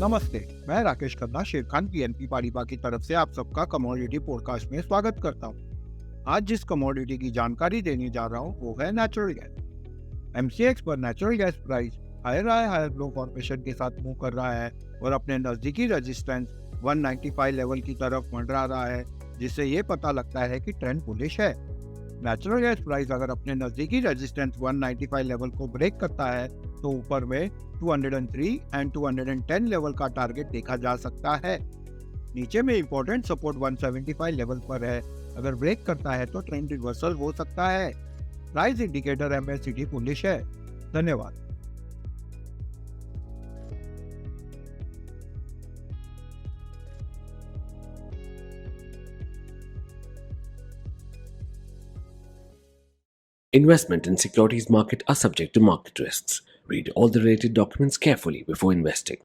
नमस्ते, मैं Rakesh Khanna Sharekhan BNP Paribas की तरफ से आप सबका कमोडिटी पॉडकास्ट में स्वागत करता हूँ। आज जिस कमोडिटी की जानकारी देने जा रहा हूँ वो है नेचुरल गैस। एमसीएक्स पर natural gas price higher low formation के साथ मूव कर रहा है और अपने नजदीकी रेजिस्टेंस 195 लेवल की तरफ मंडरा रहा है, जिससे ये पता लगता है कि ट्रेंड बुलिश है। नेचुरल गैस प्राइस अगर अपने नजदीकी रेजिस्टेंस 195 लेवल को ब्रेक करता है तो ऊपर में 203 एंड 210 लेवल का टारगेट देखा जा सकता है। नीचे में इंपॉर्टेंट सपोर्ट 175 लेवल पर है। अगर ब्रेक करता है तो ट्रेंड रिवर्सल हो सकता है। प्राइस इंडिकेटर एमएससीडी बुलिश है। धन्यवाद। Investment in securities market are subject to market risks. Read all the related documents carefully before investing.